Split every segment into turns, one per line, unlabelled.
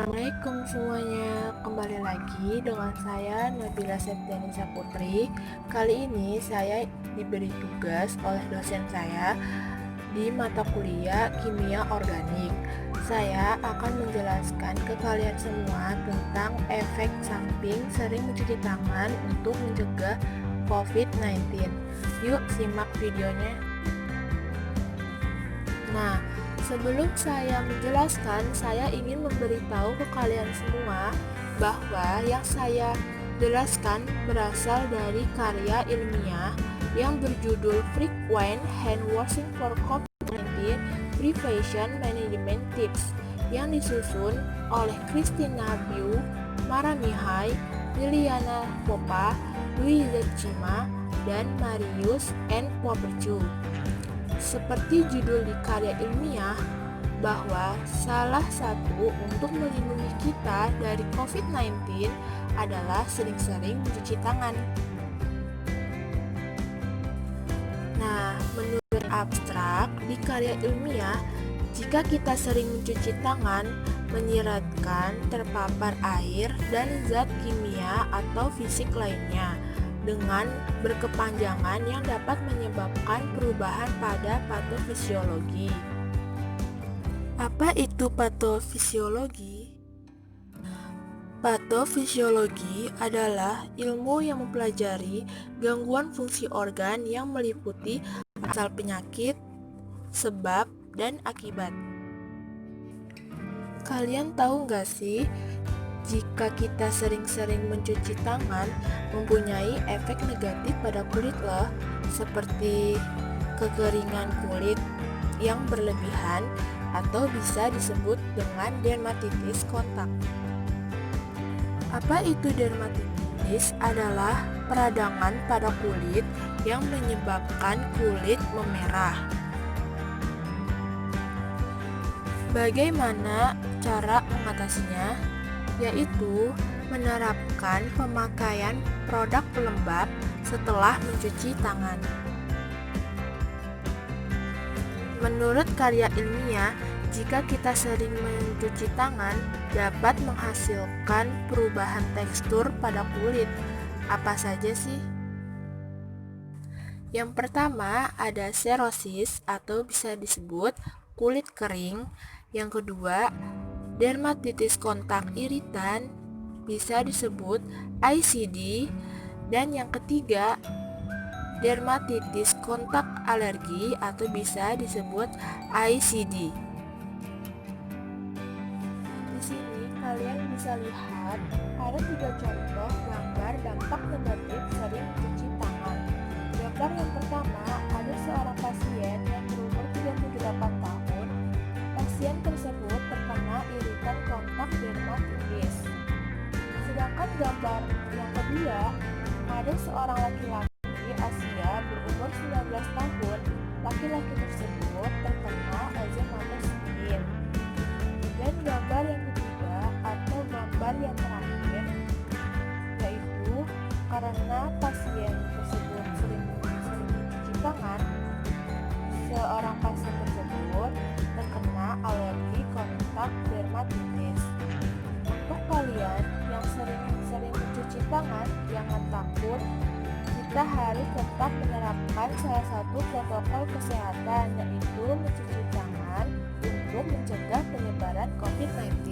Assalamualaikum semuanya, kembali lagi dengan saya Nabila Septianisa Putri. Kali ini saya diberi tugas oleh dosen saya di mata kuliah Kimia Organik. Saya akan menjelaskan ke kalian semua tentang efek samping sering mencuci tangan untuk mencegah COVID-19. Yuk simak videonya. Nah, sebelum saya menjelaskan, saya ingin memberitahu ke kalian semua bahwa yang saya jelaskan berasal dari karya ilmiah yang berjudul Frequent Hand Washing for COVID-19 Prevention Management Tips yang disusun oleh Christina Biu, Maramihai, Liliana Popa, Louise Chima, dan Marius N. Popercu. Seperti judul di karya ilmiah, bahwa salah satu untuk melindungi kita dari COVID-19 adalah sering-sering mencuci tangan. Nah, menurut abstrak di karya ilmiah, jika kita sering mencuci tangan, menyiratkan terpapar air dan zat kimia atau fisik lainnya dengan berkepanjangan yang dapat menyebabkan perubahan pada patofisiologi. Apa itu patofisiologi? Patofisiologi adalah ilmu yang mempelajari gangguan fungsi organ yang meliputi asal penyakit, sebab, dan akibat. Kalian tahu nggak sih, jika kita sering-sering mencuci tangan mempunyai efek negatif pada kulit loh, seperti kekeringan kulit yang berlebihan atau bisa disebut dengan dermatitis kontak. Apa itu dermatitis? Adalah peradangan pada kulit yang menyebabkan kulit memerah. Bagaimana cara mengatasinya? Yaitu menerapkan pemakaian produk pelembab setelah mencuci tangan. Menurut karya ilmiah, jika kita sering mencuci tangan dapat menghasilkan perubahan tekstur pada kulit. Apa saja sih? Yang pertama ada serosis atau bisa disebut kulit kering. Yang kedua, dermatitis kontak iritan, bisa disebut ICD. Dan yang ketiga, dermatitis kontak alergi atau bisa disebut ICD. Di sini kalian bisa lihat ada 3 contoh gambar dampak negatif sering mencuci tangan. Gambar yang pertama ada seorang pasien yang berumur 38 tahun. Pasien tersebut terkena iritan kontak dermatitis. Sedangkan gambar yang kedua, ada seorang laki-laki Asia berumur 19 tahun. Laki-laki tersebut terkena eczema skin. Dan gambar yang ketiga atau gambar yang terakhir, yaitu karena pasien tersebut sering mencuci tangan, seorang pasien tersebut terkena alergi kontak dermatitis. Untuk kalian yang sering mencuci tangan, jangan takut. Kita harus tetap menerapkan salah satu protokol kesehatan, yaitu mencuci tangan untuk mencegah penyebaran COVID-19.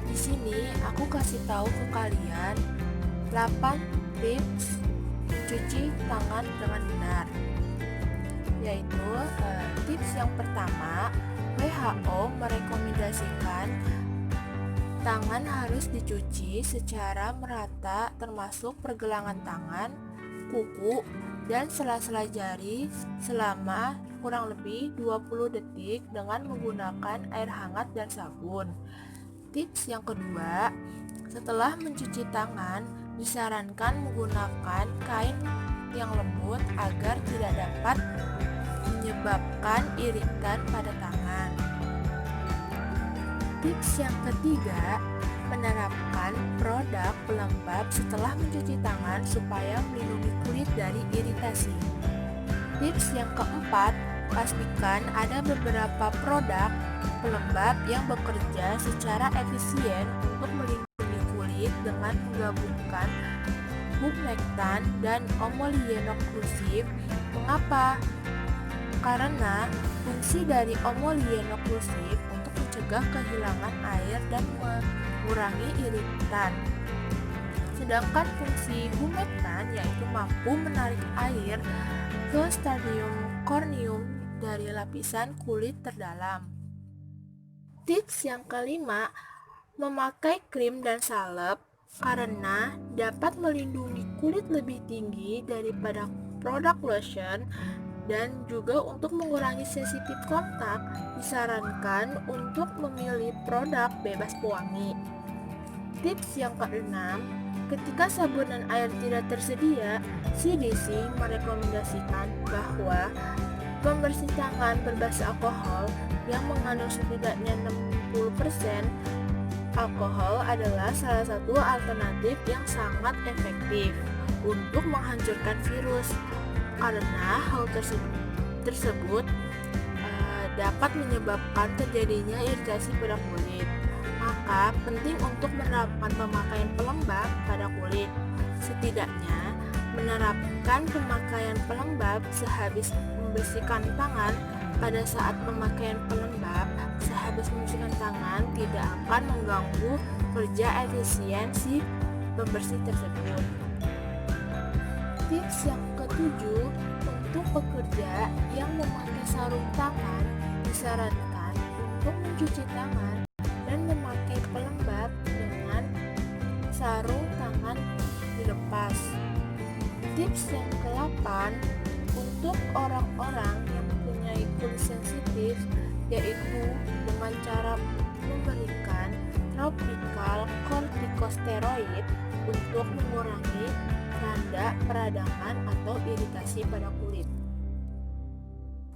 Di sini aku kasih tahu ke kalian 8 tips mencuci tangan dengan benar. Yaitu tips yang pertama, WHO merekomendasikan tangan harus dicuci secara merata termasuk pergelangan tangan, kuku, dan sela-sela jari selama kurang lebih 20 detik dengan menggunakan air hangat dan sabun. Tips yang kedua, setelah mencuci tangan disarankan menggunakan kain yang lembut agar tidak dapat menyebabkan iritan pada tangan. Tips yang ketiga, menerapkan produk pelembab setelah mencuci tangan supaya melindungi kulit dari iritasi. Tips yang keempat, pastikan ada beberapa produk pelembab yang bekerja secara efisien untuk melindungi kulit dengan menggabungkan humektan dan omolienoklusif. Mengapa? Karena fungsi dari omolienoklusif untuk mencegah kehilangan air dan mengurangi iritan. Sedangkan fungsi humektan yaitu mampu menarik air ke stadium korneum dari lapisan kulit terdalam. Tips yang kelima, memakai krim dan salep karena dapat melindungi kulit lebih tinggi daripada produk lotion dan juga untuk mengurangi sensitif kontak, disarankan untuk memilih produk bebas pewangi. Tips yang keenam, ketika sabun dan air tidak tersedia, CDC merekomendasikan bahwa pembersih tangan berbasis alkohol yang mengandung setidaknya 60% alkohol adalah salah satu alternatif yang sangat efektif untuk menghancurkan virus, karena hal tersebut dapat menyebabkan terjadinya iritasi pada kulit. Maka penting untuk menerapkan pemakaian pelembab pada kulit. Setidaknya menerapkan pemakaian pelembab sehabis membersihkan tangan. Pada saat pemakaian pelembab sehabis membersihkan tangan tidak akan mengganggu kerja efisiensi pembersih tersebut. Tips yang ketujuh, untuk pekerja yang memakai sarung tangan disarankan untuk mencuci tangan dan memakai pelembab dengan sarung tangan dilepas. Tips yang ke-8, untuk orang-orang yang mempunyai kulit sensitif, yaitu dengan cara memberikan topical corticosteroid untuk mengurangi tanda peradangan atau iritasi pada kulit.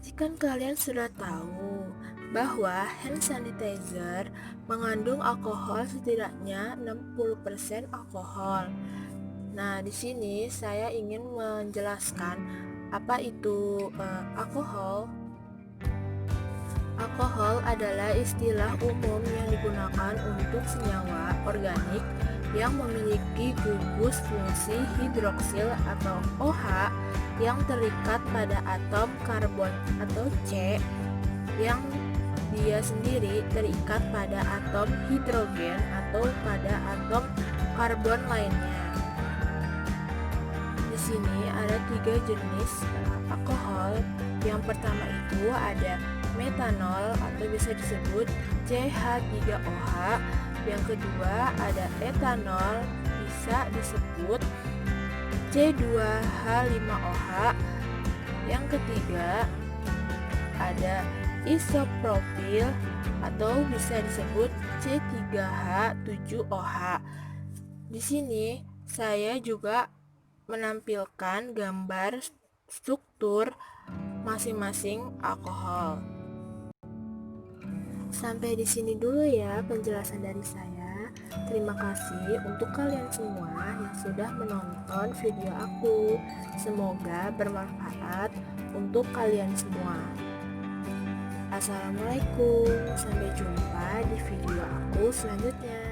Jika kalian sudah tahu bahwa hand sanitizer mengandung alkohol setidaknya 60% alkohol. Nah, di sini saya ingin menjelaskan apa itu alkohol. Alkohol adalah istilah umum yang digunakan untuk senyawa organik yang memiliki gugus fungsi hidroksil atau OH yang terikat pada atom karbon atau C, yang dia sendiri terikat pada atom hidrogen atau pada atom karbon lainnya. Di sini ada 3 jenis alkohol. Yang pertama itu ada metanol atau bisa disebut CH3OH. Yang kedua ada etanol, bisa disebut C2H5OH. Yang ketiga ada isopropil atau bisa disebut C3H7OH. Di sini saya juga menampilkan gambar struktur masing-masing alkohol. Sampai di sini dulu ya penjelasan dari saya. Terima kasih untuk kalian semua yang sudah menonton video aku. Semoga bermanfaat untuk kalian semua. Assalamualaikum, sampai jumpa di video aku selanjutnya.